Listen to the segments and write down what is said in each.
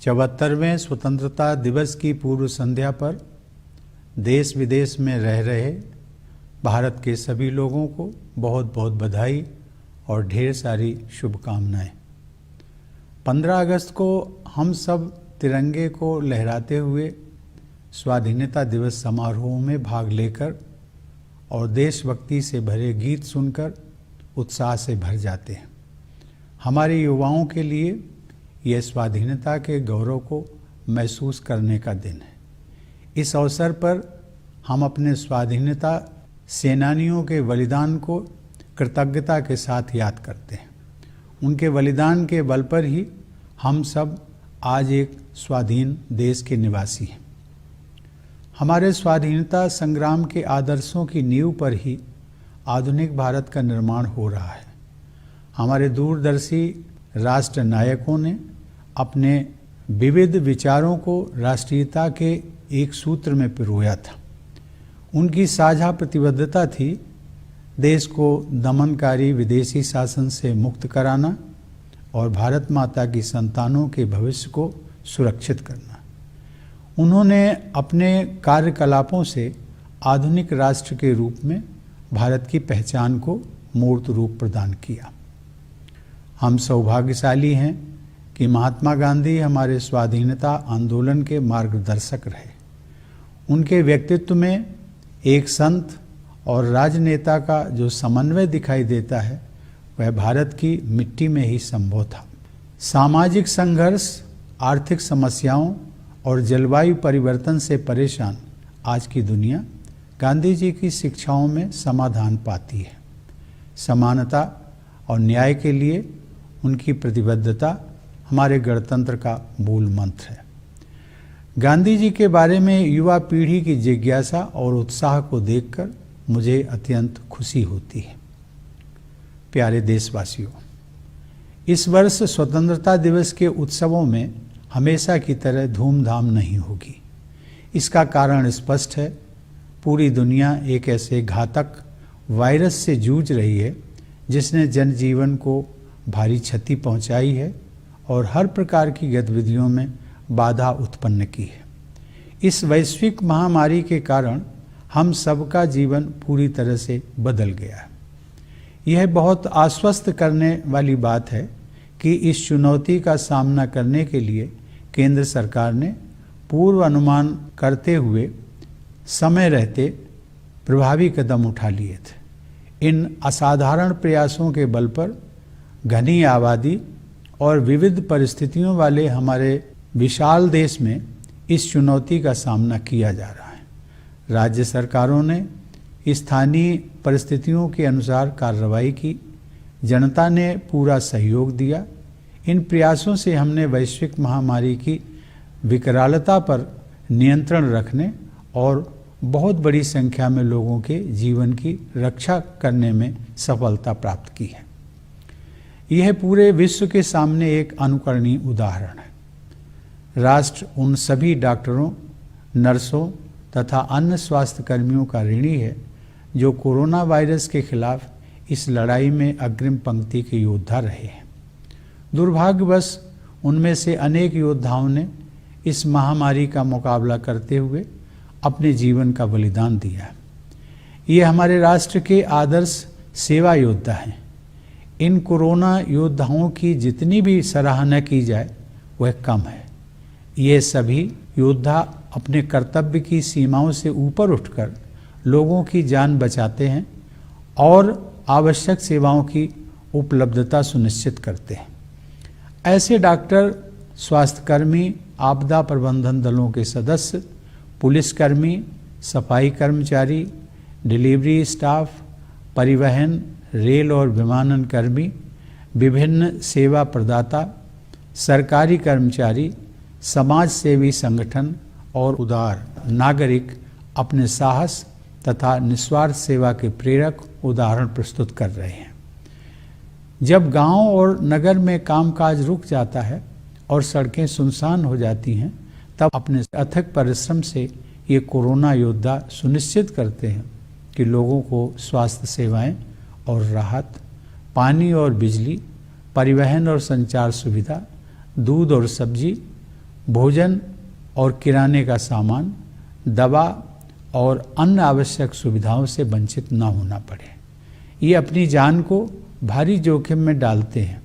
74वें स्वतंत्रता दिवस की पूर्व संध्या पर देश विदेश में रह रहे भारत के सभी लोगों को बहुत बहुत बधाई और ढेर सारी शुभकामनाएं। 15 अगस्त को हम सब तिरंगे को लहराते हुए स्वाधीनता दिवस समारोह में भाग लेकर और देशभक्ति से भरे गीत सुनकर उत्साह से भर जाते हैं। हमारे युवाओं के लिए यह स्वाधीनता के गौरव को महसूस करने का दिन है। इस अवसर पर हम अपने स्वाधीनता सेनानियों के बलिदान को कृतज्ञता के साथ याद करते हैं। उनके बलिदान के बल पर ही हम सब आज एक स्वाधीन देश के निवासी हैं। हमारे स्वाधीनता संग्राम के आदर्शों की नींव पर ही आधुनिक भारत का निर्माण हो रहा है। हमारे दूरदर्शी राष्ट्र नायकों ने अपने विविध विचारों को राष्ट्रीयता के एक सूत्र में पिरोया था। उनकी साझा प्रतिबद्धता थी देश को दमनकारी विदेशी शासन से मुक्त कराना और भारत माता की संतानों के भविष्य को सुरक्षित करना। उन्होंने अपने कार्यकलापों से आधुनिक राष्ट्र के रूप में भारत की पहचान को मूर्त रूप प्रदान किया। हम सौभाग्यशाली हैं कि महात्मा गांधी हमारे स्वाधीनता आंदोलन के मार्गदर्शक रहे। उनके व्यक्तित्व में एक संत और राजनेता का जो समन्वय दिखाई देता है वह भारत की मिट्टी में ही संभव था। सामाजिक संघर्ष, आर्थिक समस्याओं और जलवायु परिवर्तन से परेशान आज की दुनिया गांधी जी की शिक्षाओं में समाधान पाती है। समानता और न्याय के लिए उनकी प्रतिबद्धता हमारे गणतंत्र का मूल मंत्र है। गांधी जी के बारे में युवा पीढ़ी की जिज्ञासा और उत्साह को देखकर मुझे अत्यंत खुशी होती है। प्यारे देशवासियों, इस वर्ष स्वतंत्रता दिवस के उत्सवों में हमेशा की तरह धूमधाम नहीं होगी। इसका कारण स्पष्ट है। पूरी दुनिया एक ऐसे घातक वायरस से जूझ रही है जिसने जनजीवन को भारी क्षति पहुंचाई है और हर प्रकार की गतिविधियों में बाधा उत्पन्न की है। इस वैश्विक महामारी के कारण हम सबका जीवन पूरी तरह से बदल गया है। यह बहुत आश्वस्त करने वाली बात है कि इस चुनौती का सामना करने के लिए केंद्र सरकार ने पूर्व अनुमान करते हुए समय रहते प्रभावी कदम उठा लिए थे। इन असाधारण प्रयासों के बल पर घनी आबादी और विविध परिस्थितियों वाले हमारे विशाल देश में इस चुनौती का सामना किया जा रहा है। राज्य सरकारों ने स्थानीय परिस्थितियों के अनुसार कार्रवाई की। जनता ने पूरा सहयोग दिया। इन प्रयासों से हमने वैश्विक महामारी की विकरालता पर नियंत्रण रखने और बहुत बड़ी संख्या में लोगों के जीवन की रक्षा करने में सफलता प्राप्त की है। यह पूरे विश्व के सामने एक अनुकरणीय उदाहरण है। राष्ट्र उन सभी डॉक्टरों, नर्सों तथा अन्य स्वास्थ्य कर्मियों का ऋणी है जो कोरोना वायरस के खिलाफ इस लड़ाई में अग्रिम पंक्ति के योद्धा रहे हैं। दुर्भाग्यवश उनमें से अनेक योद्धाओं ने इस महामारी का मुकाबला करते हुए अपने जीवन का बलिदान दिया है। ये हमारे राष्ट्र के आदर्श सेवा योद्धा हैं। इन कोरोना योद्धाओं की जितनी भी सराहना की जाए वह कम है। ये सभी योद्धा अपने कर्तव्य की सीमाओं से ऊपर उठकर लोगों की जान बचाते हैं और आवश्यक सेवाओं की उपलब्धता सुनिश्चित करते हैं। ऐसे डॉक्टर, स्वास्थ्यकर्मी, आपदा प्रबंधन दलों के सदस्य, पुलिसकर्मी, सफाई कर्मचारी, डिलीवरी स्टाफ, परिवहन, रेल और विमानन कर्मी, विभिन्न सेवा प्रदाता, सरकारी कर्मचारी, समाज सेवी संगठन और उदार नागरिक अपने साहस तथा निस्वार्थ सेवा के प्रेरक उदाहरण प्रस्तुत कर रहे हैं। जब गांव और नगर में कामकाज रुक जाता है और सड़कें सुनसान हो जाती हैं, तब अपने अथक परिश्रम से ये कोरोना योद्धा सुनिश्चित करते हैं कि लोगों को स्वास्थ्य सेवाएं और राहत, पानी और बिजली, परिवहन और संचार सुविधा, दूध और सब्जी, भोजन और किराने का सामान, दवा और अन्य आवश्यक सुविधाओं से वंचित न होना पड़े। ये अपनी जान को भारी जोखिम में डालते हैं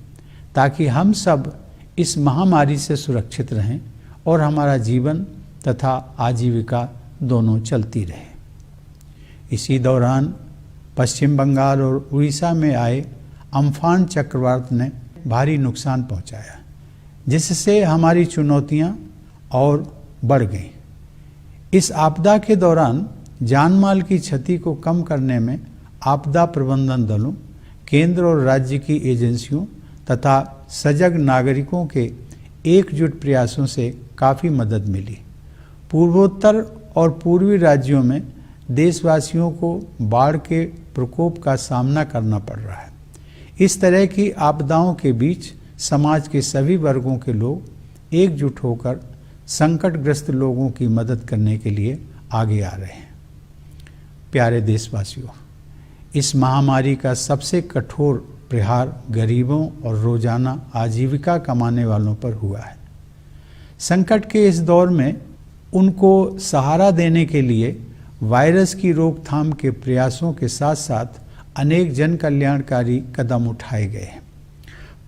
ताकि हम सब इस महामारी से सुरक्षित रहें और हमारा जीवन तथा आजीविका दोनों चलती रहे। इसी दौरान पश्चिम बंगाल और उड़ीसा में आए अम्फान चक्रवात ने भारी नुकसान पहुंचाया, जिससे हमारी चुनौतियां और बढ़ गईं। इस आपदा के दौरान जानमाल की क्षति को कम करने में आपदा प्रबंधन दलों, केंद्र और राज्य की एजेंसियों तथा सजग नागरिकों के एकजुट प्रयासों से काफ़ी मदद मिली। पूर्वोत्तर और पूर्वी राज्यों में देशवासियों को बाढ़ के प्रकोप का सामना करना पड़ रहा है। इस तरह की आपदाओं के बीच समाज के सभी वर्गों के लोग एकजुट होकर संकटग्रस्त लोगों की मदद करने के लिए आगे आ रहे हैं। प्यारे देशवासियों, इस महामारी का सबसे कठोर प्रहार गरीबों और रोजाना आजीविका कमाने वालों पर हुआ है। संकट के इस दौर में उनको सहारा देने के लिए वायरस की रोकथाम के प्रयासों के साथ साथ अनेक जन कल्याणकारी कदम उठाए गए हैं।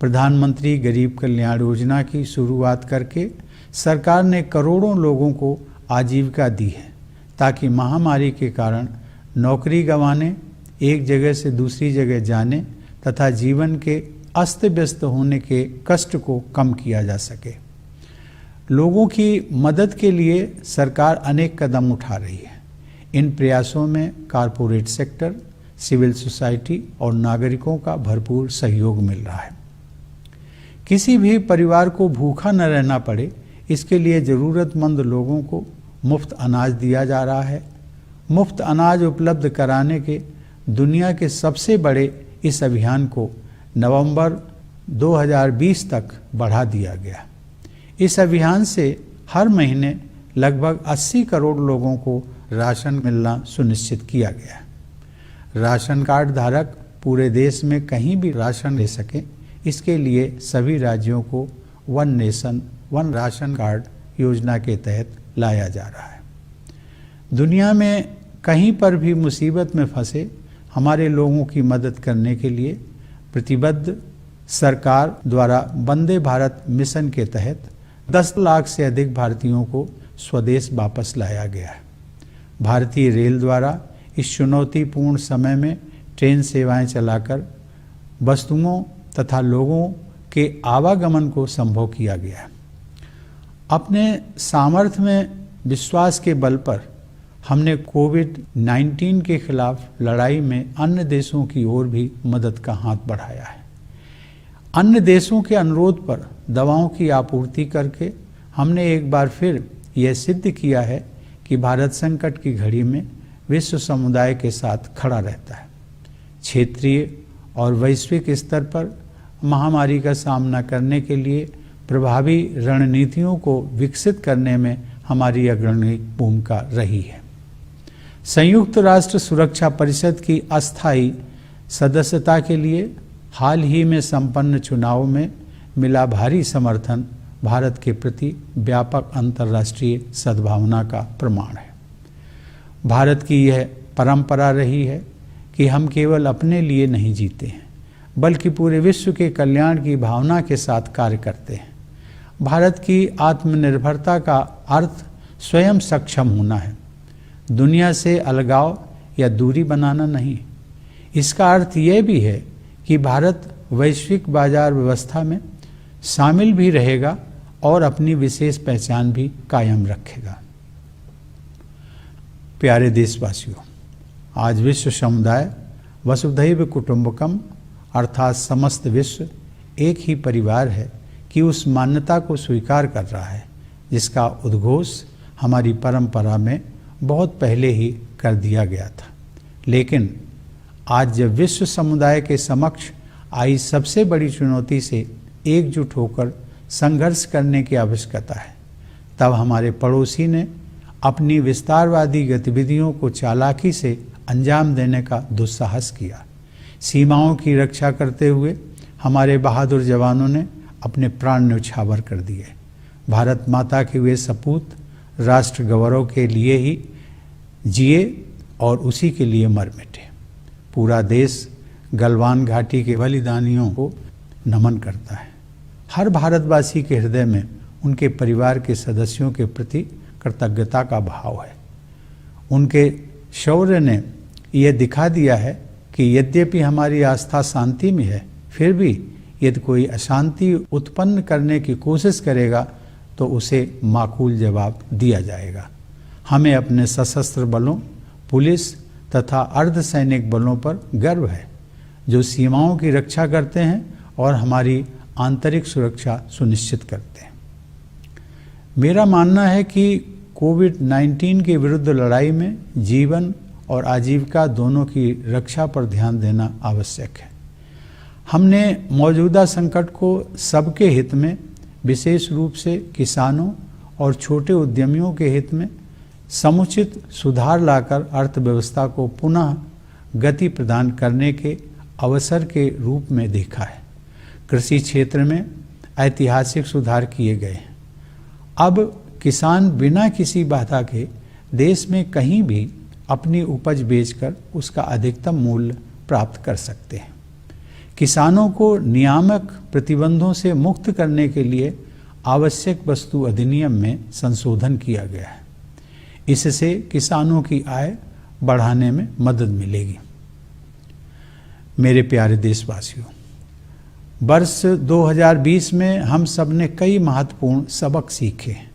प्रधानमंत्री गरीब कल्याण योजना की शुरुआत करके सरकार ने करोड़ों लोगों को आजीविका दी है, ताकि महामारी के कारण नौकरी गंवाने, एक जगह से दूसरी जगह जाने तथा जीवन के अस्त व्यस्त होने के कष्ट को कम किया जा सके। लोगों की मदद के लिए सरकार अनेक कदम उठा रही है। इन प्रयासों में कॉरपोरेट सेक्टर, सिविल सोसाइटी और नागरिकों का भरपूर सहयोग मिल रहा है। किसी भी परिवार को भूखा न रहना पड़े, इसके लिए ज़रूरतमंद लोगों को मुफ्त अनाज दिया जा रहा है। मुफ्त अनाज उपलब्ध कराने के दुनिया के सबसे बड़े इस अभियान को नवंबर 2020 तक बढ़ा दिया गया। इस अभियान से हर महीने लगभग 80 करोड़ लोगों को राशन मिलना सुनिश्चित किया गया। राशन कार्ड धारक पूरे देश में कहीं भी राशन ले सकें, इसके लिए सभी राज्यों को one nation one ration card योजना के तहत लाया जा रहा है। दुनिया में कहीं पर भी मुसीबत में फंसे हमारे लोगों की मदद करने के लिए प्रतिबद्ध सरकार द्वारा वंदे भारत मिशन के तहत 10 लाख से अधिक भारतीयों को स्वदेश वापस लाया गया है। भारतीय रेल द्वारा इस चुनौतीपूर्ण समय में ट्रेन सेवाएं चलाकर वस्तुओं तथा लोगों के आवागमन को संभव किया गया है। अपने सामर्थ्य में विश्वास के बल पर हमने कोविड-19 के खिलाफ लड़ाई में अन्य देशों की ओर भी मदद का हाथ बढ़ाया है। अन्य देशों के अनुरोध पर दवाओं की आपूर्ति करके हमने एक बार फिर यह सिद्ध किया है कि भारत संकट की घड़ी में विश्व समुदाय के साथ खड़ा रहता है। क्षेत्रीय और वैश्विक स्तर पर महामारी का सामना करने के लिए प्रभावी रणनीतियों को विकसित करने में हमारी अग्रणी भूमिका रही है। संयुक्त राष्ट्र सुरक्षा परिषद की अस्थायी सदस्यता के लिए हाल ही में संपन्न चुनाव में मिला भारी समर्थन भारत के प्रति व्यापक अंतर्राष्ट्रीय सद्भावना का प्रमाण है। भारत की यह परंपरा रही है कि हम केवल अपने लिए नहीं जीते हैं, बल्कि पूरे विश्व के कल्याण की भावना के साथ कार्य करते हैं। भारत की आत्मनिर्भरता का अर्थ स्वयं सक्षम होना है, दुनिया से अलगाव या दूरी बनाना नहीं। इसका अर्थ यह भी है कि भारत वैश्विक बाजार व्यवस्था में शामिल भी रहेगा और अपनी विशेष पहचान भी कायम रखेगा। प्यारे देशवासियों, आज विश्व समुदाय वसुधैव कुटुंबकम अर्थात समस्त विश्व एक ही परिवार है कि उस मान्यता को स्वीकार कर रहा है जिसका उद्घोष हमारी परंपरा में बहुत पहले ही कर दिया गया था। लेकिन आज जब विश्व समुदाय के समक्ष आई सबसे बड़ी चुनौती से एकजुट होकर संघर्ष करने की आवश्यकता है, तब हमारे पड़ोसी ने अपनी विस्तारवादी गतिविधियों को चालाकी से अंजाम देने का दुस्साहस किया। सीमाओं की रक्षा करते हुए हमारे बहादुर जवानों ने अपने प्राण न्यौछावर कर दिए। भारत माता के वे सपूत राष्ट्र गौरव के लिए ही जिए और उसी के लिए मर मिटे। पूरा देश गलवान घाटी के बलिदानियों को नमन करता है। हर भारतवासी के हृदय में उनके परिवार के सदस्यों के प्रति कृतज्ञता का भाव है। उनके शौर्य ने यह दिखा दिया है कि यद्यपि हमारी आस्था शांति में है, फिर भी यदि कोई अशांति उत्पन्न करने की कोशिश करेगा तो उसे माकूल जवाब दिया जाएगा। हमें अपने सशस्त्र बलों, पुलिस तथा अर्धसैनिक बलों पर गर्व है, जो सीमाओं की रक्षा करते हैं और हमारी आंतरिक सुरक्षा सुनिश्चित करते हैं। मेरा मानना है कि कोविड-19 के विरुद्ध लड़ाई में जीवन और आजीविका दोनों की रक्षा पर ध्यान देना आवश्यक है। हमने मौजूदा संकट को सबके हित में, विशेष रूप से किसानों और छोटे उद्यमियों के हित में समुचित सुधार लाकर अर्थव्यवस्था को पुनः गति प्रदान करने के अवसर के रूप में देखा है। कृषि क्षेत्र में ऐतिहासिक सुधार किए गए हैं। अब किसान बिना किसी बाधा के देश में कहीं भी अपनी उपज बेचकर उसका अधिकतम मूल्य प्राप्त कर सकते हैं। किसानों को नियामक प्रतिबंधों से मुक्त करने के लिए आवश्यक वस्तु अधिनियम में संशोधन किया गया है। इससे किसानों की आय बढ़ाने में मदद मिलेगी। मेरे प्यारे देशवासियों, वर्ष 2020 में हम सब ने कई महत्वपूर्ण सबक सीखे हैं।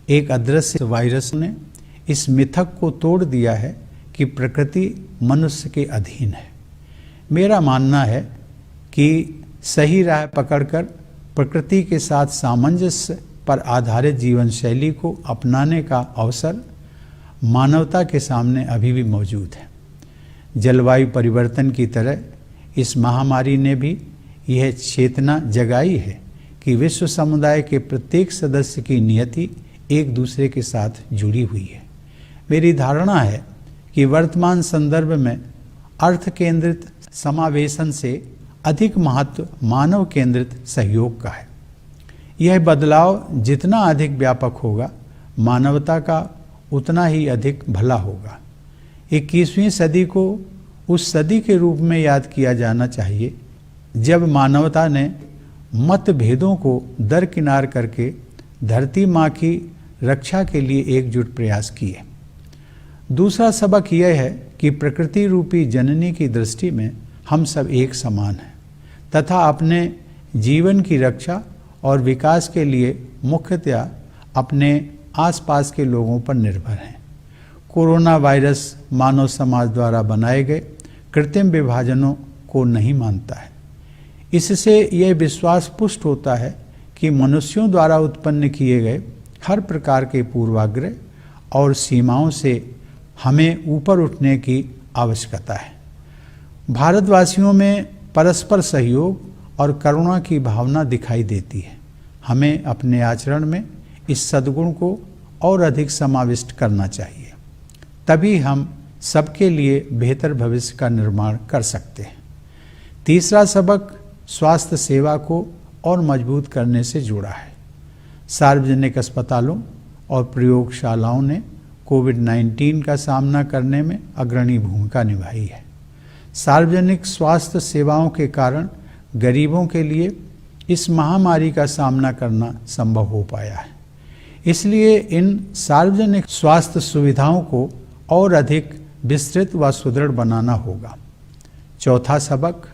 एक अदृश्य वायरस ने इस मिथक को तोड़ दिया है कि प्रकृति मनुष्य के अधीन है। मेरा मानना है कि सही राह पकड़कर प्रकृति के साथ सामंजस्य पर आधारित जीवन शैली को अपनाने का अवसर मानवता के सामने अभी भी मौजूद है। जलवायु परिवर्तन की तरह इस महामारी ने भी यह चेतना जगाई है कि विश्व समुदाय के प्रत्येक सदस्य की नियति एक दूसरे के साथ जुड़ी हुई है। मेरी धारणा है कि वर्तमान संदर्भ में अर्थ केंद्रित समावेशन से अधिक महत्व मानव केंद्रित सहयोग का है। यह बदलाव जितना अधिक व्यापक होगा, मानवता का उतना ही अधिक भला होगा। 21वीं सदी को उस सदी के रूप में याद किया जाना चाहिए जब मानवता ने मतभेदों को दरकिनार करके धरती माँ की रक्षा के लिए एकजुट प्रयास किए। दूसरा सबक यह है कि प्रकृति रूपी जननी की दृष्टि में हम सब एक समान हैं तथा अपने जीवन की रक्षा और विकास के लिए मुख्यतया अपने आसपास के लोगों पर निर्भर हैं। कोरोना वायरस मानव समाज द्वारा बनाए गए कृत्रिम विभाजनों को नहीं मानता है। इससे यह विश्वास पुष्ट होता है कि मनुष्यों द्वारा उत्पन्न किए गए हर प्रकार के पूर्वाग्रह और सीमाओं से हमें ऊपर उठने की आवश्यकता है। भारतवासियों में परस्पर सहयोग और करुणा की भावना दिखाई देती है। हमें अपने आचरण में इस सद्गुण को और अधिक समाविष्ट करना चाहिए, तभी हम सबके लिए बेहतर भविष्य का निर्माण कर सकते हैं। तीसरा सबक स्वास्थ्य सेवा को और मजबूत करने से जुड़ा है। सार्वजनिक अस्पतालों और प्रयोगशालाओं ने कोविड-19 का सामना करने में अग्रणी भूमिका निभाई है। सार्वजनिक स्वास्थ्य सेवाओं के कारण गरीबों के लिए इस महामारी का सामना करना संभव हो पाया है। इसलिए इन सार्वजनिक स्वास्थ्य सुविधाओं को और अधिक विस्तृत व सुदृढ़ बनाना होगा। चौथा सबक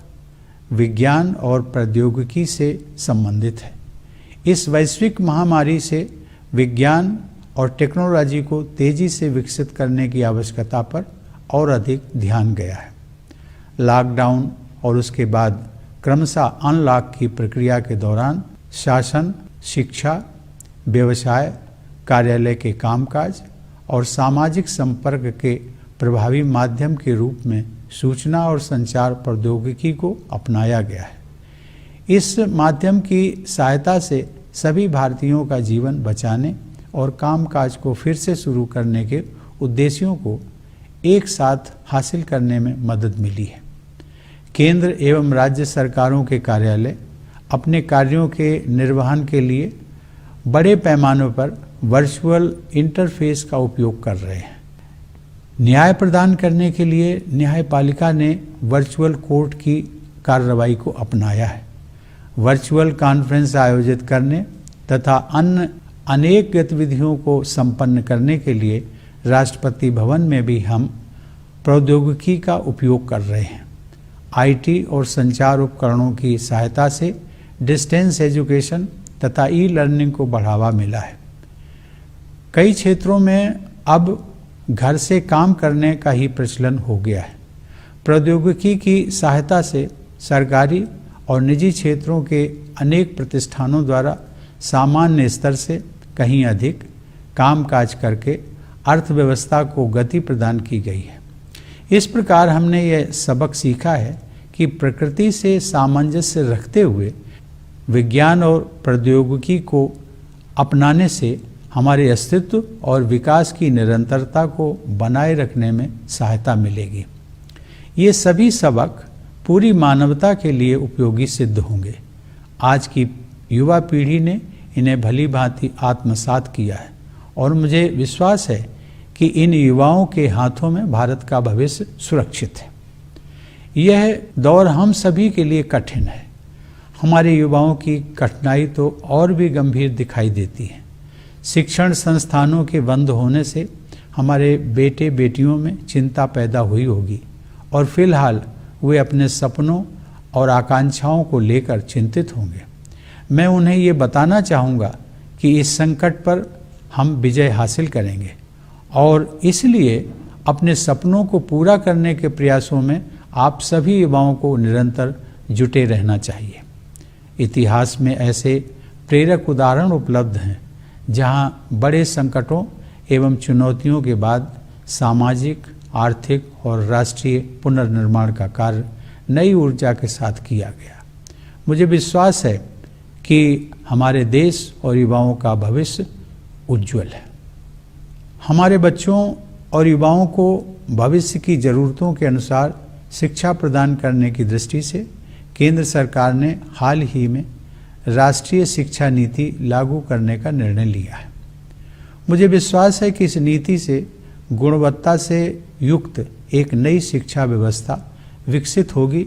विज्ञान और प्रौद्योगिकी से संबंधित है। इस वैश्विक महामारी से विज्ञान और टेक्नोलॉजी को तेजी से विकसित करने की आवश्यकता पर और अधिक ध्यान गया है। लॉकडाउन और उसके बाद क्रमशः अनलॉक की प्रक्रिया के दौरान शासन, शिक्षा, व्यवसाय, कार्यालय के कामकाज और सामाजिक संपर्क के प्रभावी माध्यम के रूप में सूचना और संचार प्रौद्योगिकी को अपनाया गया है। इस माध्यम की सहायता से सभी भारतीयों का जीवन बचाने और कामकाज को फिर से शुरू करने के उद्देश्यों को एक साथ हासिल करने में मदद मिली है। केंद्र एवं राज्य सरकारों के कार्यालय अपने कार्यों के निर्वहन के लिए बड़े पैमाने पर वर्चुअल इंटरफेस का उपयोग कर रहे हैं। न्याय प्रदान करने के लिए न्यायपालिका ने वर्चुअल कोर्ट की कार्रवाई को अपनाया है। वर्चुअल कॉन्फ्रेंस आयोजित करने तथा अन्य अनेक गतिविधियों को संपन्न करने के लिए राष्ट्रपति भवन में भी हम प्रौद्योगिकी का उपयोग कर रहे हैं। आईटी और संचार उपकरणों की सहायता से डिस्टेंस एजुकेशन तथा ई लर्निंग को बढ़ावा मिला है। कई क्षेत्रों में अब घर से काम करने का ही प्रचलन हो गया है। प्रौद्योगिकी की सहायता से सरकारी और निजी क्षेत्रों के अनेक प्रतिष्ठानों द्वारा सामान्य स्तर से कहीं अधिक कामकाज करके अर्थव्यवस्था को गति प्रदान की गई है। इस प्रकार हमने यह सबक सीखा है कि प्रकृति से सामंजस्य रखते हुए विज्ञान और प्रौद्योगिकी को अपनाने से हमारे अस्तित्व और विकास की निरंतरता को बनाए रखने में सहायता मिलेगी। ये सभी सबक पूरी मानवता के लिए उपयोगी सिद्ध होंगे। आज की युवा पीढ़ी ने इन्हें भली भांति आत्मसात किया है और मुझे विश्वास है कि इन युवाओं के हाथों में भारत का भविष्य सुरक्षित है। यह दौर हम सभी के लिए कठिन है। हमारे युवाओं की कठिनाई तो और भी गंभीर दिखाई देती है। शिक्षण संस्थानों के बंद होने से हमारे बेटे बेटियों में चिंता पैदा हुई होगी और फिलहाल वे अपने सपनों और आकांक्षाओं को लेकर चिंतित होंगे। मैं उन्हें ये बताना चाहूँगा कि इस संकट पर हम विजय हासिल करेंगे और इसलिए अपने सपनों को पूरा करने के प्रयासों में आप सभी युवाओं को निरंतर जुटे रहना चाहिए। इतिहास में ऐसे प्रेरक उदाहरण उपलब्ध हैं जहां बड़े संकटों एवं चुनौतियों के बाद सामाजिक, आर्थिक और राष्ट्रीय पुनर्निर्माण का कार्य नई ऊर्जा के साथ किया गया। मुझे विश्वास है कि हमारे देश और युवाओं का भविष्य उज्जवल है। हमारे बच्चों और युवाओं को भविष्य की ज़रूरतों के अनुसार शिक्षा प्रदान करने की दृष्टि से केंद्र सरकार ने हाल ही में राष्ट्रीय शिक्षा नीति लागू करने का निर्णय लिया है। मुझे विश्वास है कि इस नीति से गुणवत्ता से युक्त एक नई शिक्षा व्यवस्था विकसित होगी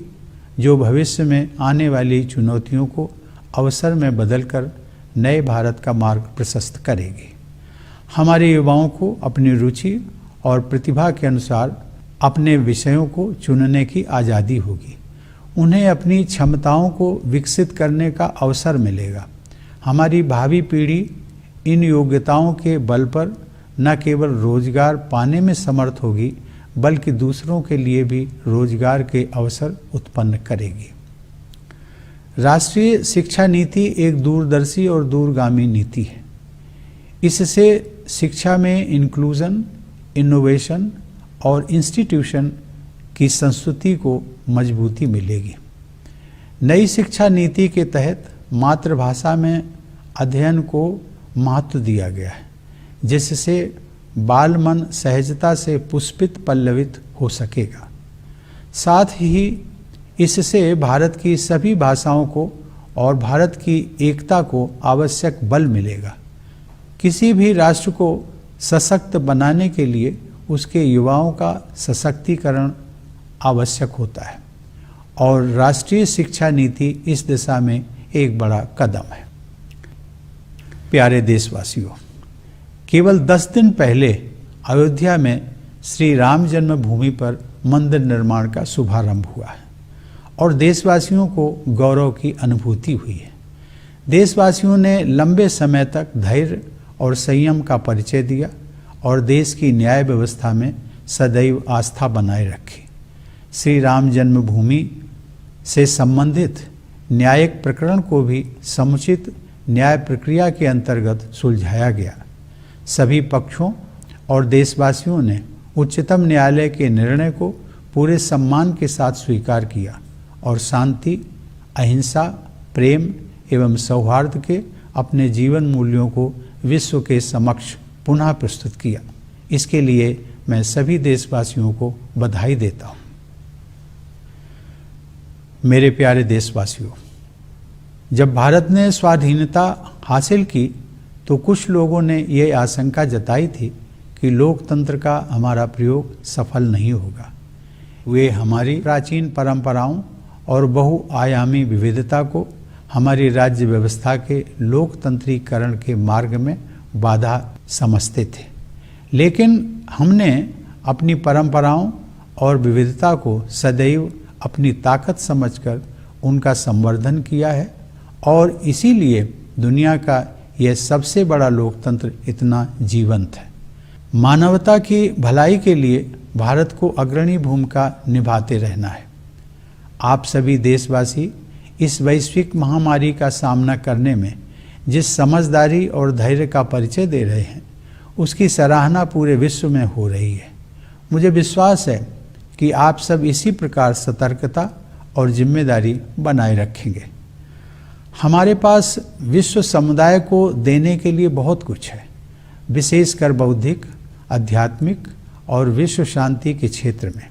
जो भविष्य में आने वाली चुनौतियों को अवसर में बदलकर नए भारत का मार्ग प्रशस्त करेगी। हमारे युवाओं को अपनी रुचि और प्रतिभा के अनुसार अपने विषयों को चुनने की आज़ादी होगी। उन्हें अपनी क्षमताओं को विकसित करने का अवसर मिलेगा। हमारी भावी पीढ़ी इन योग्यताओं के बल पर न केवल रोजगार पाने में समर्थ होगी बल्कि दूसरों के लिए भी रोजगार के अवसर उत्पन्न करेगी। राष्ट्रीय शिक्षा नीति एक दूरदर्शी और दूरगामी नीति है। इससे शिक्षा में इंक्लूजन, इनोवेशन और इंस्टीट्यूशन की संस्कृति को मजबूती मिलेगी। नई शिक्षा नीति के तहत मातृभाषा में अध्ययन को महत्व दिया गया है, जिससे बाल मन सहजता से पुष्पित पल्लवित हो सकेगा। साथ ही इससे भारत की सभी भाषाओं को और भारत की एकता को आवश्यक बल मिलेगा। किसी भी राष्ट्र को सशक्त बनाने के लिए उसके युवाओं का सशक्तिकरण आवश्यक होता है और राष्ट्रीय शिक्षा नीति इस दिशा में एक बड़ा कदम है। प्यारे देशवासियों, केवल 10 दिन पहले अयोध्या में श्री राम जन्मभूमि पर मंदिर निर्माण का शुभारंभ हुआ है और देशवासियों को गौरव की अनुभूति हुई है। देशवासियों ने लंबे समय तक धैर्य और संयम का परिचय दिया और देश की न्याय व्यवस्था में सदैव आस्था बनाए रखी। श्री राम जन्मभूमि से संबंधित न्यायिक प्रकरण को भी समुचित न्याय प्रक्रिया के अंतर्गत सुलझाया गया। सभी पक्षों और देशवासियों ने उच्चतम न्यायालय के निर्णय को पूरे सम्मान के साथ स्वीकार किया और शांति, अहिंसा, प्रेम एवं सौहार्द के अपने जीवन मूल्यों को विश्व के समक्ष पुनः प्रस्तुत किया। इसके लिए मैं सभी देशवासियों को बधाई देता हूँ। मेरे प्यारे देशवासियों, जब भारत ने स्वाधीनता हासिल की तो कुछ लोगों ने ये आशंका जताई थी कि लोकतंत्र का हमारा प्रयोग सफल नहीं होगा। वे हमारी प्राचीन परंपराओं और बहुआयामी विविधता को हमारी राज्य व्यवस्था के लोकतंत्रीकरण के मार्ग में बाधा समझते थे। लेकिन हमने अपनी परंपराओं और विविधता को सदैव अपनी ताकत समझकर उनका संवर्धन किया है और इसीलिए दुनिया का यह सबसे बड़ा लोकतंत्र इतना जीवंत है। मानवता की भलाई के लिए भारत को अग्रणी भूमिका निभाते रहना है। आप सभी देशवासी इस वैश्विक महामारी का सामना करने में जिस समझदारी और धैर्य का परिचय दे रहे हैं, उसकी सराहना पूरे विश्व में हो रही है। मुझे विश्वास है कि आप सब इसी प्रकार सतर्कता और जिम्मेदारी बनाए रखेंगे। हमारे पास विश्व समुदाय को देने के लिए बहुत कुछ है, विशेषकर बौद्धिक, आध्यात्मिक और विश्व शांति के क्षेत्र में।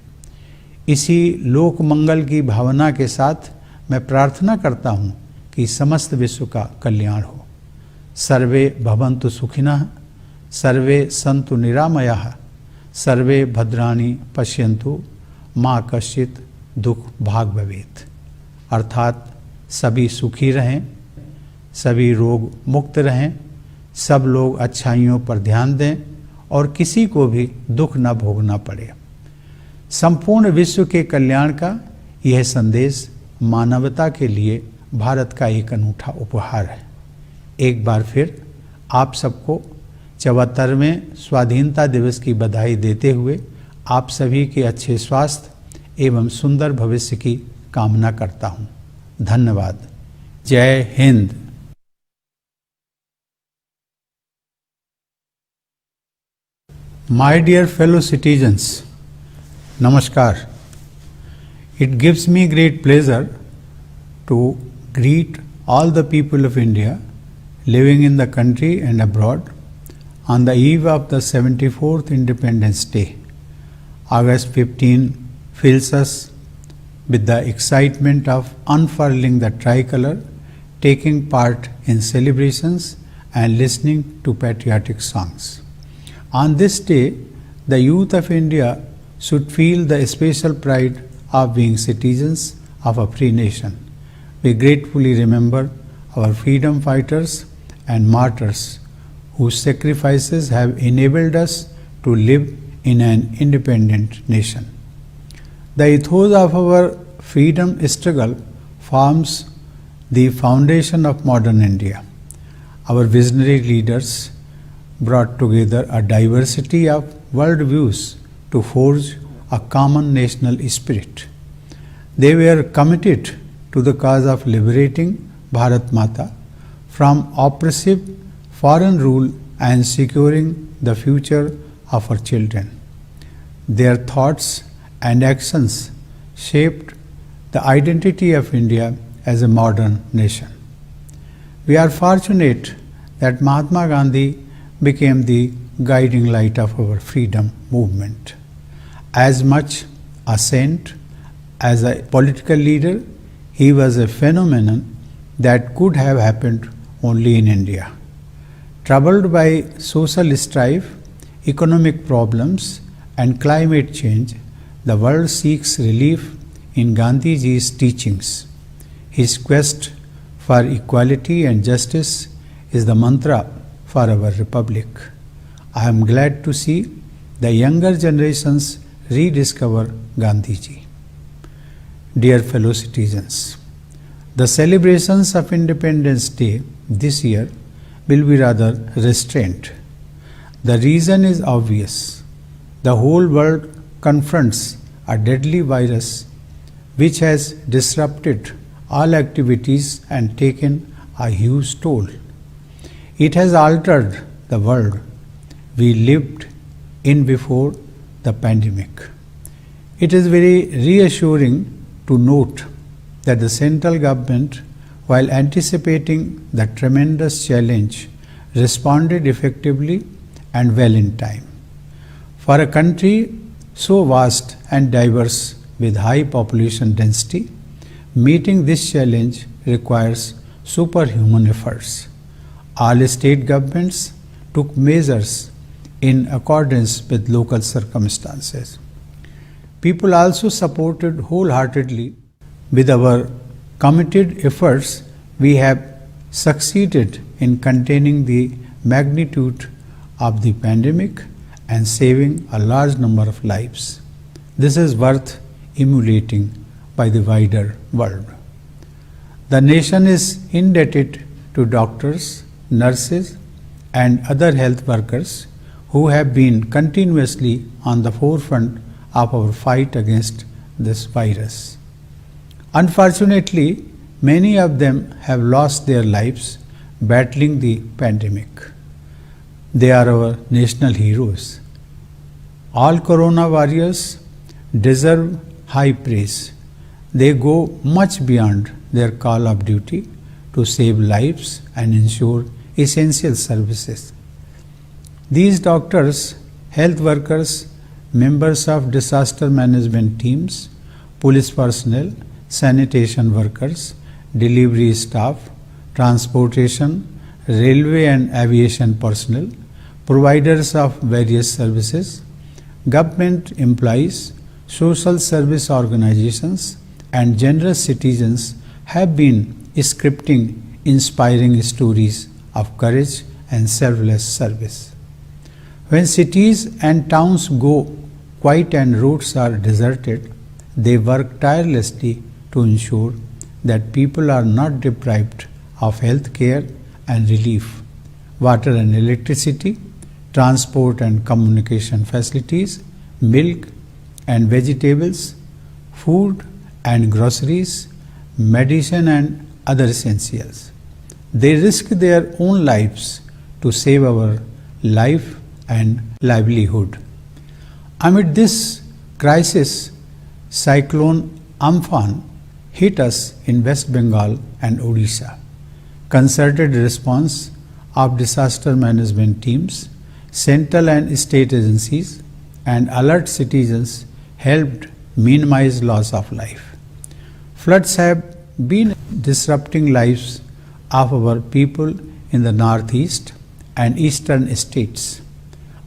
इसी लोक मंगल की भावना के साथ मैं प्रार्थना करता हूँ कि समस्त विश्व का कल्याण हो। सर्वे भवन्तु सुखिनः, सर्वे सन्तु निरामयाः, सर्वे भद्राणि पश्यन्तु मा कश्चित् दुख भाग भवेत्। अर्थात सभी सुखी रहें, सभी रोग मुक्त रहें, सब लोग अच्छाइयों पर ध्यान दें और किसी को भी दुख न भोगना पड़े। संपूर्ण विश्व के कल्याण का यह संदेश मानवता के लिए भारत का एक अनूठा उपहार है। एक बार फिर आप सबको 74वें स्वाधीनता दिवस की बधाई देते हुए आप सभी के अच्छे स्वास्थ्य एवं सुंदर भविष्य की कामना करता हूँ। धन्यवाद। जय Hind. My dear fellow citizens, Namaskar. It gives me great pleasure to greet all the people of India living in the country and abroad on the eve of the 74th Independence Day. August 15 fills us with the excitement of unfurling the tricolour, taking part in celebrations and listening to patriotic songs. On this day, the youth of India should feel the special pride of being citizens of a free nation. We gratefully remember our freedom fighters and martyrs whose sacrifices have enabled us to live in an independent nation. The ethos of our freedom struggle forms the foundation of modern India. Our visionary leaders brought together a diversity of worldviews to forge a common national spirit. They were committed to the cause of liberating Bharat Mata from oppressive foreign rule and securing the future of our children. Their thoughts and actions shaped the identity of India as a modern nation. We are fortunate that Mahatma Gandhi became the guiding light of our freedom movement. As much a saint as a political leader, he was a phenomenon that could have happened only in India. Troubled by social strife, economic problems, and climate change, the world seeks relief in Gandhiji's teachings. His quest for equality and justice is the mantra for our republic. I am glad to see the younger generations rediscover Gandhiji. Dear fellow citizens, the celebrations of Independence Day this year will be rather restrained. The reason is obvious. The whole world confronts a deadly virus which has disrupted all activities and taken a huge toll. It has altered the world we lived in before the pandemic. It is very reassuring to note that the central government, while anticipating the tremendous challenge, responded effectively and well in time. For a country so vast and diverse with high population density, meeting this challenge requires superhuman efforts. All state governments took measures in accordance with local circumstances. People also supported wholeheartedly. With our committed efforts, we have succeeded in containing the magnitude of the pandemic and saving a large number of lives. This is worth emulating by the wider world. The nation is indebted to doctors, nurses, and other health workers who have been continuously on the forefront of our fight against this virus. Unfortunately, many of them have lost their lives battling the pandemic. They are our national heroes. All corona warriors deserve high praise. They go much beyond their call of duty to save lives and ensure essential services. These doctors, health workers, members of disaster management teams, police personnel, sanitation workers, delivery staff, transportation, railway and aviation personnel, providers of various services, government employees, social service organizations, and generous citizens have been scripting inspiring stories of courage and selfless service. When cities and towns go quiet and roads are deserted, they work tirelessly to ensure that people are not deprived of health care and relief, water and electricity, transport and communication facilities, milk and vegetables, food and groceries, medicine and other essentials. They risk their own lives to save our life and livelihood. Amid this crisis, Cyclone Amphan hit us in West Bengal and Odisha. Concerted response of disaster management teams, central and state agencies, and alert citizens helped minimize loss of life. Floods have been disrupting lives of our people in the northeast and eastern states.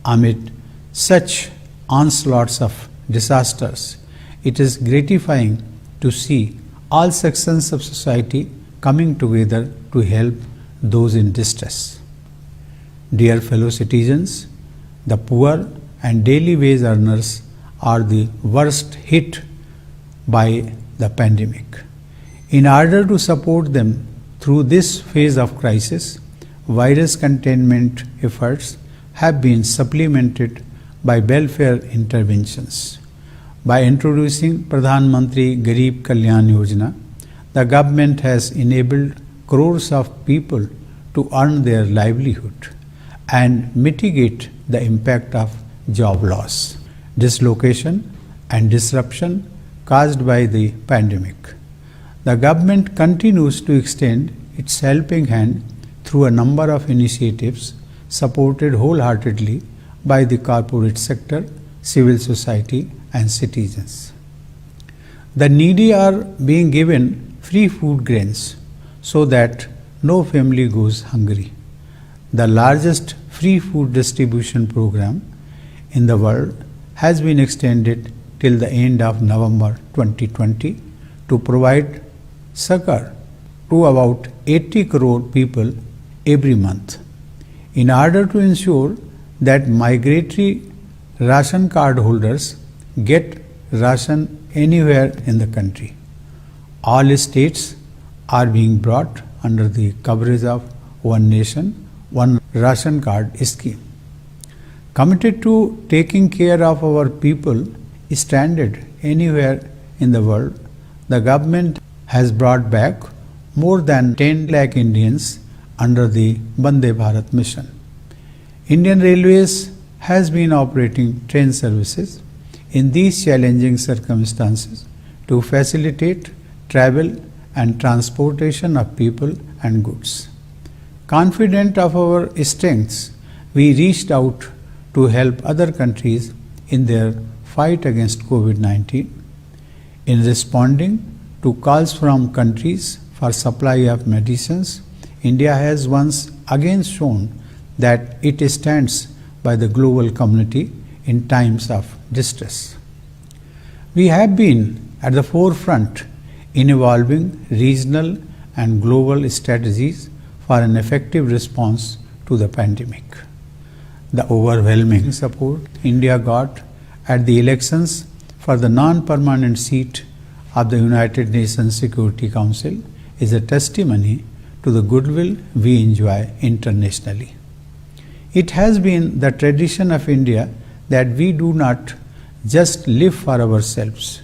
Amid such onslaughts of disasters, it is gratifying to see all sections of society coming together to help those in distress. Dear fellow citizens, the poor and daily wage earners are the worst hit by the pandemic. In order to support them through this phase of crisis, virus containment efforts have been supplemented by welfare interventions. By introducing Pradhan Mantri Garib Kalyan Yojana, the government has enabled crores of people to earn their livelihood and mitigate the impact of job loss, dislocation, and disruption caused by the pandemic. The government continues to extend its helping hand through a number of initiatives supported wholeheartedly by the corporate sector, civil society, and citizens. The needy are being given free food grains so that no family goes hungry. The largest free food distribution program in the world has been extended till the end of November 2020 to provide succor to about 80 crore people every month. In order to ensure that migratory ration card holders get ration anywhere in the country, all states are being brought under the coverage of One Nation, One Ration Card scheme. Committed to taking care of our people stranded anywhere in the world, the government has brought back more than 10 lakh Indians under the Vande Bharat mission. Indian Railways has been operating train services in these challenging circumstances to facilitate travel and transportation of people and goods. Confident of our strengths, we reached out to help other countries in their fight against COVID-19. In responding to calls from countries for supply of medicines, India has once again shown that it stands by the global community in times of distress. We have been at the forefront in evolving regional and global strategies for an effective response to the pandemic. The overwhelming support India got at the elections for the non-permanent seat of the United Nations Security Council is a testimony to the goodwill we enjoy internationally. It has been the tradition of India that we do not just live for ourselves,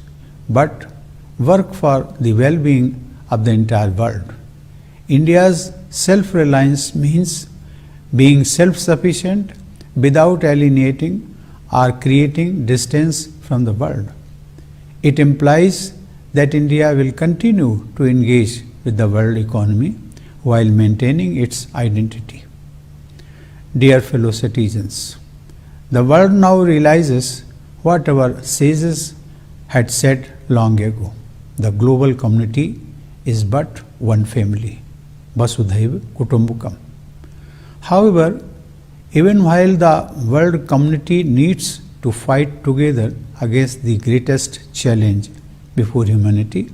but work for the well-being of the entire world. India's self-reliance means being self-sufficient without alienating or creating distance from the world. It implies that India will continue to engage with the world economy while maintaining its identity. Dear fellow citizens, the world now realizes what our sages had said long ago. The global community is but one family, Vasudhaiva Kutumbakam. However, even while the world community needs to fight together against the greatest challenge before humanity,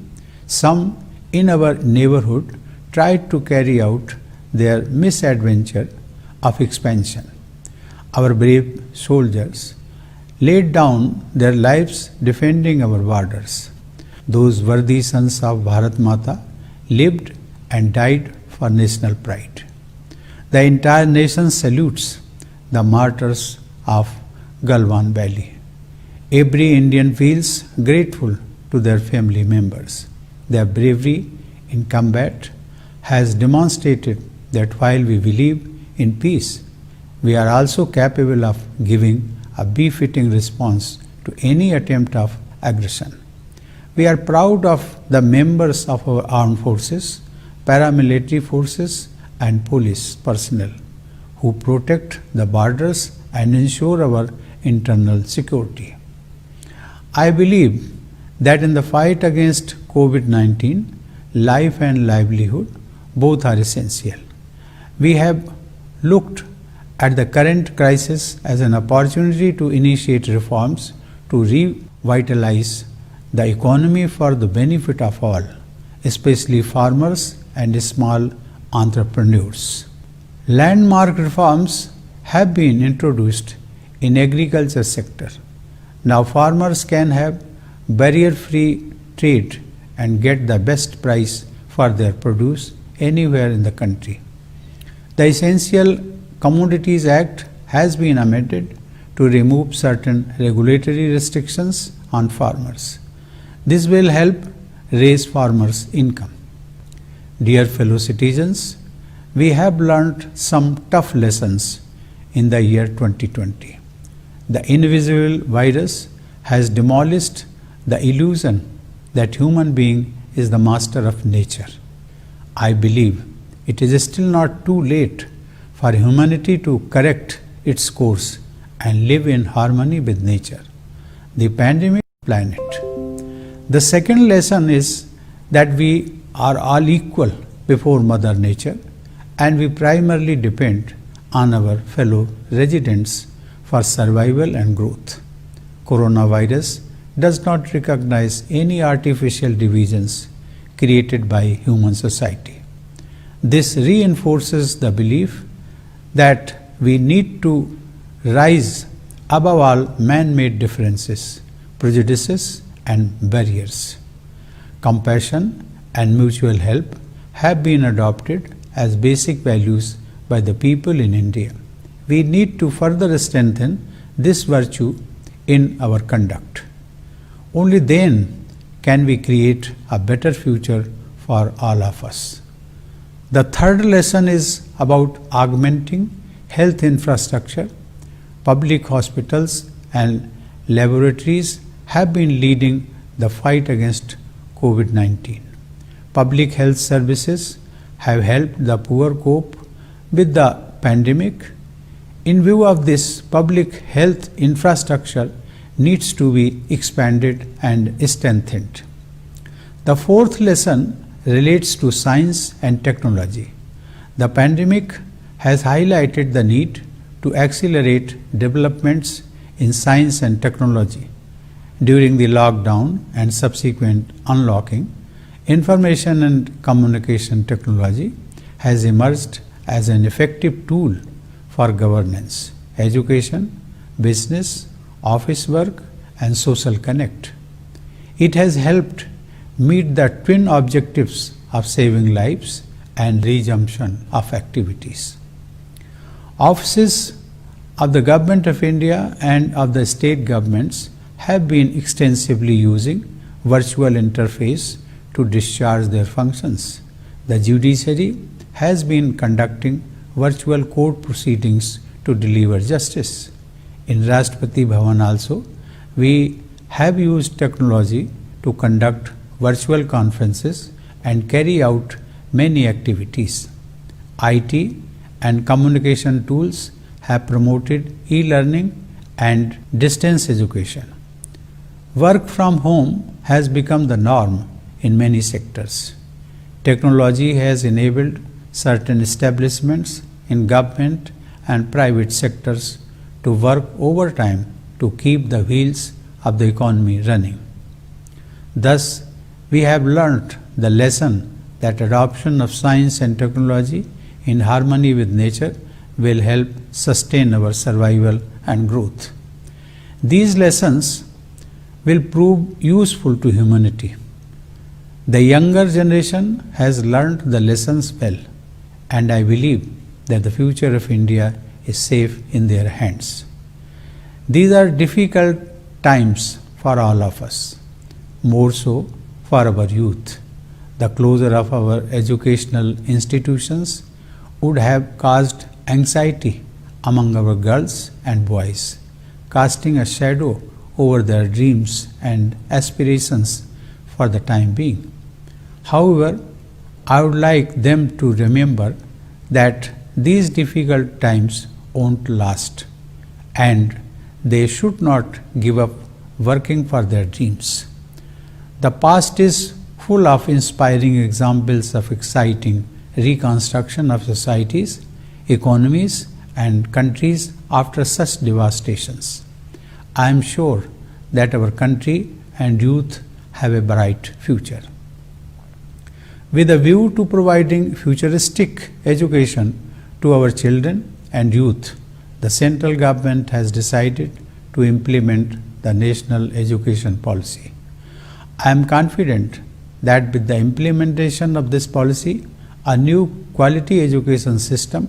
some in our neighborhood tried to carry out their misadventure of expansion. Our brave soldiers laid down their lives defending our borders. Those worthy sons of Bharat Mata lived and died for national pride. The entire nation salutes the martyrs of Galwan Valley. Every Indian feels grateful to their family members. Their bravery in combat has demonstrated that while we believe in peace, we are also capable of giving a befitting response to any attempt of aggression. We are proud of the members of our armed forces, paramilitary forces, and police personnel who protect the borders and ensure our internal security. I believe that in the fight against COVID-19, life and livelihood both are essential. We have looked at the current crisis as an opportunity to initiate reforms to revitalize the economy for the benefit of all, especially farmers and small entrepreneurs. Landmark reforms have been introduced in agriculture sector. Now farmers can have barrier-free trade and get the best price for their produce anywhere in the country. The Essential Commodities Act has been amended to remove certain regulatory restrictions on farmers. This will help raise farmers' income. Dear fellow citizens, we have learnt some tough lessons in the year 2020. The invisible virus has demolished the illusion that human being is the master of nature. I believe it is still not too late for humanity to correct its course and live in harmony with nature, the pandemic planet. The second lesson is that we are all equal before Mother Nature and we primarily depend on our fellow residents for survival and growth. Coronavirus does not recognize any artificial divisions created by human society. This reinforces the belief that we need to rise above all man-made differences, prejudices, and barriers. Compassion and mutual help have been adopted as basic values by the people in India. We need to further strengthen this virtue in our conduct. Only then can we create a better future for all of us. The third lesson is about augmenting health infrastructure. Public hospitals and laboratories have been leading the fight against COVID-19. Public health services have helped the poor cope with the pandemic. In view of this, public health infrastructure needs to be expanded and strengthened. The fourth lesson relates to science and technology. The pandemic has highlighted the need to accelerate developments in science and technology. During the lockdown and subsequent unlocking, information and communication technology has emerged as an effective tool for governance, education, business, office work, and social connect. It has helped meet the twin objectives of saving lives and resumption of activities. Offices of the Government of India and of the state governments have been extensively using virtual interface to discharge their functions. The judiciary has been conducting virtual court proceedings to deliver justice. In Rashtrapati Bhavan also, we have used technology to conduct virtual conferences and carry out many activities. IT and communication tools have promoted e-learning and distance education. Work from home has become the norm in many sectors. Technology has enabled certain establishments in government and private sectors to work overtime to keep the wheels of the economy running. Thus, we have learnt the lesson that adoption of science and technology in harmony with nature will help sustain our survival and growth. These lessons will prove useful to humanity. The younger generation has learnt the lessons well, and I believe that the future of India is safe in their hands. These are difficult times for all of us, more so for our youth. The closure of our educational institutions would have caused anxiety among our girls and boys, casting a shadow over their dreams and aspirations for the time being. However, I would like them to remember that these difficult times won't last, and they should not give up working for their dreams. The past is full of inspiring examples of exciting reconstruction of societies, economies, and countries after such devastations. I am sure that our country and youth have a bright future. With a view to providing futuristic education to our children and youth, the central government has decided to implement the National Education Policy. I am confident that with the implementation of this policy, a new quality education system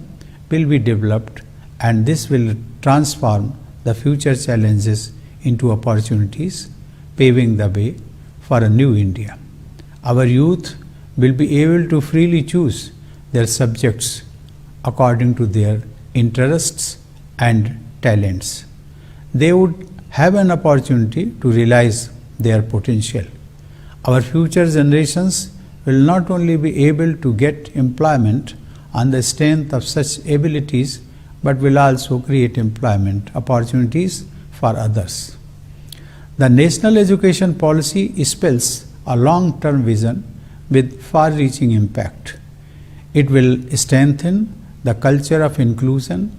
will be developed, and this will transform the future challenges into opportunities, paving the way for a new India. Our youth will be able to freely choose their subjects according to their interests and talents. They would have an opportunity to realize their potential. Our future generations will not only be able to get employment on the strength of such abilities, but will also create employment opportunities for others. The National Education Policy spells a long-term vision with far-reaching impact. It will strengthen the culture of inclusion,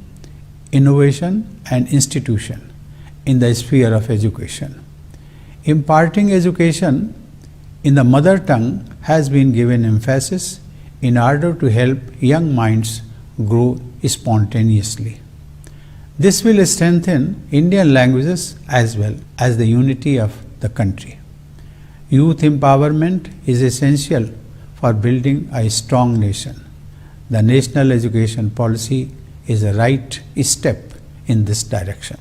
innovation, and institution in the sphere of education. Imparting education in the mother tongue has been given emphasis in order to help young minds grow spontaneously. This will strengthen Indian languages as well as the unity of the country. Youth empowerment is essential for building a strong nation. The National Education Policy is a right step in this direction.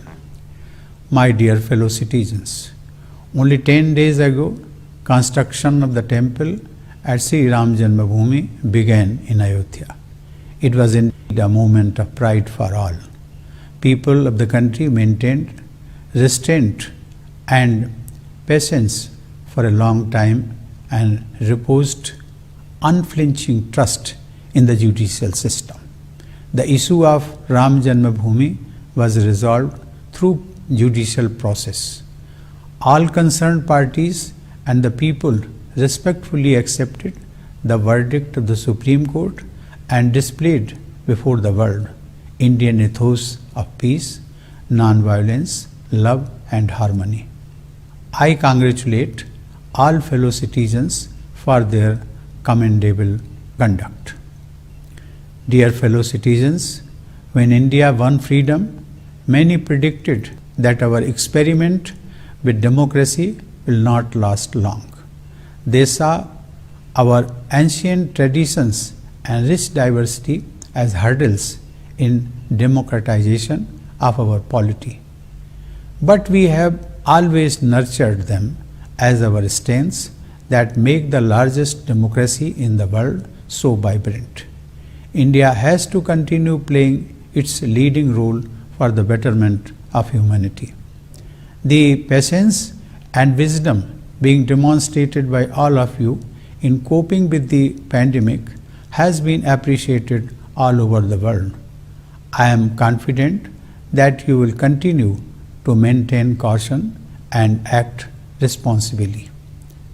My dear fellow citizens, only 10 days ago, construction of the temple at Sri Ram Janmabhoomi began in Ayodhya. It was indeed a moment of pride for all. People of the country maintained restraint and patience for a long time and reposed unflinching trust in the judicial system. The issue of Ram Janmabhoomi was resolved through judicial process. All concerned parties and the people respectfully accepted the verdict of the Supreme Court and displayed before the world Indian ethos of peace, non-violence, love and harmony. I congratulate all fellow citizens for their commendable conduct. Dear fellow citizens, when India won freedom, many predicted that our experiment with democracy will not last long. They saw our ancient traditions and rich diversity as hurdles in democratization of our polity. But we have always nurtured them as our strengths that make the largest democracy in the world so vibrant. India has to continue playing its leading role for the betterment of humanity. The patience and wisdom being demonstrated by all of you in coping with the pandemic has been appreciated all over the world. I am confident that you will continue to maintain caution and act responsibly.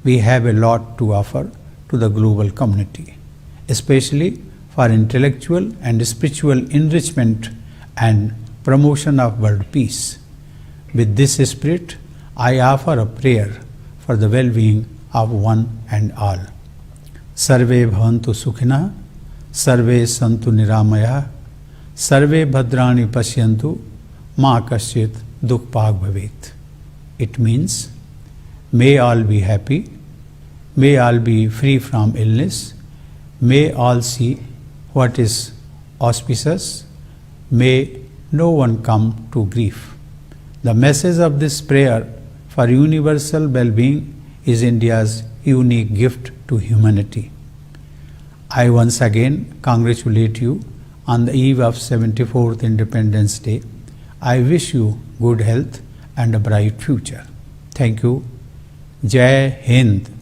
We have a lot to offer to the global community, especially for intellectual and spiritual enrichment and promotion of world peace. With this spirit, I offer a prayer for the well-being of one and all. Sarve bhavantu sukhina, sarve santu niramaya, sarve bhadrani pashyantu, ma kasyit dukpag bhavet. It means, may all be happy, may all be free from illness, may all see what is auspicious, may no one come to grief. The message of this prayer for universal well-being is India's unique gift to humanity. I once again congratulate you on the eve of 74th Independence Day. I wish you good health and a bright future. Thank you. Jai Hind.